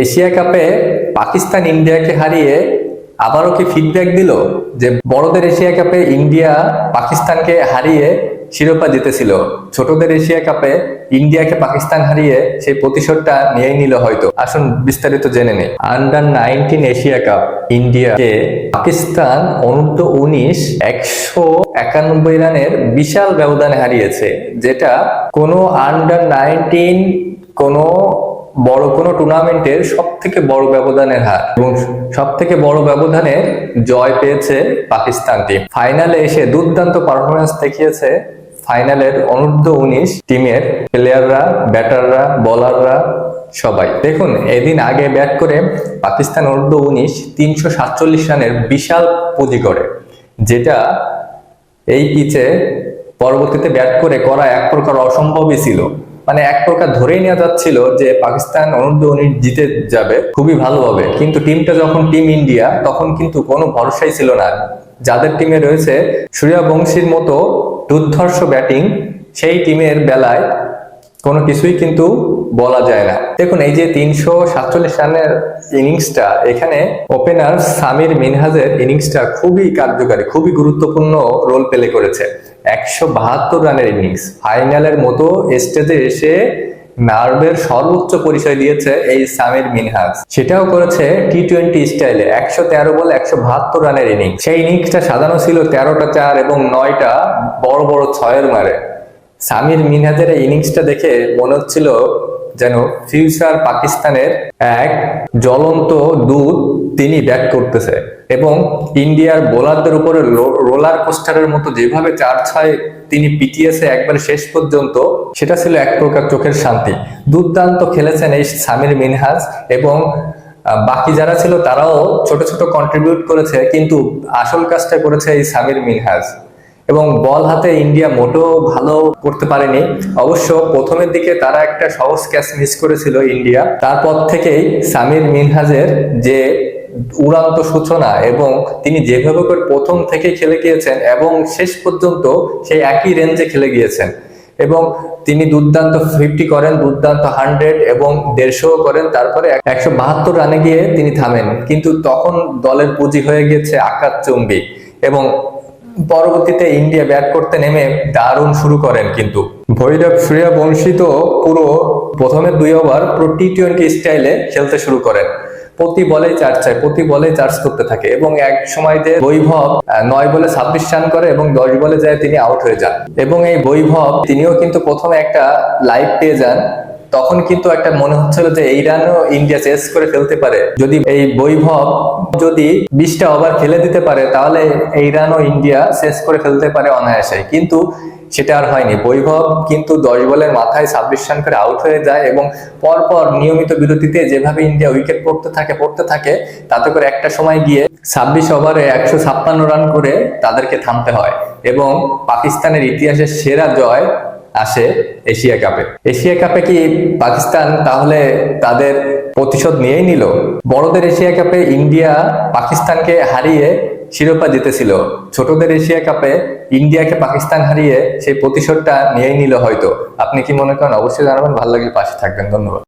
Asia কাপে পাকিস্তান ইন্ডিয়াকে হারিয়ে আবারও কি ফিডব্যাক দিল যে বড়দের এশিয়া কাপে ইন্ডিয়া পাকিস্তানকে হারিয়ে শিরোপা জিতেছিল, ছোটদের এশিয়া কাপে ইন্ডিয়াকে পাকিস্তান হারিয়ে সেই প্রতিশোধটা নিয়েই নিল হয়তো। আসুন বিস্তারিত জেনে নেই। আন্ডার-19 এশিয়া কাপ ইন্ডিয়াকে পাকিস্তান অনূর্ধ্ব-19 191 রানের বিশাল ব্যবধানে হারিয়েছে, যেটা কোনো আন্ডার-19 কোনো বড় কোনো টুর্নামেন্টের সব থেকে বড় ব্যবধানের হার এবং সব থেকে বড় ব্যবধানে জয় পেয়েছে পাকিস্তান টিম। ফাইনালে এসে দুর্দান্ত পারফরমেন্স দেখিয়েছে ফাইনালের অনূর্ধ্ব-19 টিমের প্লেয়াররা, ব্যাটাররা, বোলাররা সবাই। দেখুন, এদিন আগে ব্যাট করে পাকিস্তান অনূর্ধ্ব-19 347 রানের বিশাল পুঁজি করে, যেটা এই পিচে পরবর্তীতে ব্যাট করে করা এক প্রকার অসম্ভবই ছিল। মানে এক প্রকার ধরেই নেওয়া যাচ্ছিল যে পাকিস্তান অনূর্ধ্ব-19 জিতে যাবে খুবই ভালোভাবে, কিন্তু টিমটা যখন টিম ইন্ডিয়া তখন কিন্তু কোনো ভরসাই ছিল না। যাদের টিমে রয়েছে সূর্যবংশীর মতো দুর্ধর্ষ ব্যাটিং, সেই টিমের বেলায় কোনো কিছুই কিন্তু বলা যায় না। দেখুন, এই যে 347 রানের ইনিংসটা, এখানে ওপেনার সামির মিনহাজের ইনিংসটা খুবই কার্যকারী, খুবই গুরুত্বপূর্ণ রোল প্লে করেছে। 172 রানের ইনিংস, ফাইনালের মতো স্টেজে এসে নার্ভের সর্বোচ্চ পরিচয় দিয়েছে এই সামির মিনহাজ। সেটাও করেছে টি-20 স্টাইলে। 113 বলে 172 রানের ইনিংস। সেই ইনিংসটা সাজানো ছিল 13টা 4 এবং 9টা বড় বড় ছয়ের মারে। সামির মিনহাজের এই ইনিংসটা দেখে মনে হচ্ছিল যেন ফিউচার পাকিস্তানের এক জ্বলন্ত দূত তিনি ব্যাট করতেছে, এবং ইন্ডিয়ার বোলারদের উপরে রোলার কোস্টারের মতো যেভাবে 4-6 তিনি পিটিয়েছে একবারে শেষ পর্যন্ত, সেটা ছিল এক প্রকার চোখের শান্তি। দুর্দান্ত খেলেছেন এই সামির মিনহাজ, এবং বাকি যারা ছিল তারাও ছোট ছোট কন্ট্রিবিউট করেছে, কিন্তু আসল কাজটা করেছে এই সামির মিনহাজ। এবং বল হাতে ইন্ডিয়া মোটেও ভালো করতে পারেনি। অবশ্য প্রথমের দিকে তারা একটা সহজ ক্যাচ মিস করেছিল ইন্ডিয়া, তারপর থেকেই সামির মিনহাজের যে উড়ান্ত সূচনা, এবং তিনি যেভাবে করে প্রথম থেকে খেলে গিয়েছেন এবং শেষ পর্যন্ত সেই একই রেঞ্জে খেলে গিয়েছেন, এবং তিনি দুর্দান্ত 50 করেন, দুর্দান্ত 100 এবং 150 করেন, তারপরে 172 রানে গিয়ে তিনি থামেন। কিন্তু তখন দলের পুঁজি হয়ে গিয়েছে আকাশচুম্বী, এবং পরবর্তীতে ইন্ডিয়া ব্যাট করতে নেমে দারুণ শুরু করেন। কিন্তু ভৈরব সূর্যবংশী তো পুরো প্রথমে 2 ওভার পুরো টি-20 স্টাইলে খেলতে শুরু করেন। প্রতি বলেই প্রতি বলেই চার্জ করতে থাকে, এবং এক সময় যে বৈভব 9 বলে 26 রান করে এবং 10 বলে যায় তিনি আউট হয়ে যান। এবং এই বৈভব তিনিও কিন্তু প্রথমে একটা লাইভ পেয়ে যান। তখন কিন্তু একটা মনে হচ্ছিল যে এই রানও ইন্ডিয়া চেস করে ফেলতে পারে, যদি এই বৈভব যদি 20টা ওভার খেলে দিতে পারে তাহলে এই রানও ইন্ডিয়া চেস করে ফেলতে পারে অনায়াসে। কিন্তু সেটা আর হয়নি। বৈভব কিন্তু 10 বলের মাথায় 26 রান করে আউট হয়ে যায়, এবং পরপর নিয়মিত বিরতিতে যেভাবে ইন্ডিয়া উইকেট পড়তে থাকে তাতে করে একটা সময় গিয়ে 26 ওভারে 156 রান করে তাদেরকে থামতে হয়, এবং পাকিস্তানের ইতিহাসের সেরা জয় আসে এশিয়া কাপে। এশিয়া কাপে কি পাকিস্তান তাহলে তাদের প্রতিশোধ নিয়েই নিল? বড়দের এশিয়া কাপে ইন্ডিয়া পাকিস্তানকে হারিয়ে শিরোপা জিতেছিল, ছোটদের এশিয়া কাপে ইন্ডিয়াকে পাকিস্তান হারিয়ে সেই প্রতিশোধটা নিয়েই নিল হয়তো। আপনি কি মনে করেন? অবশ্যই জানাবেন। ভালো লাগলে পাশে থাকবেন। ধন্যবাদ।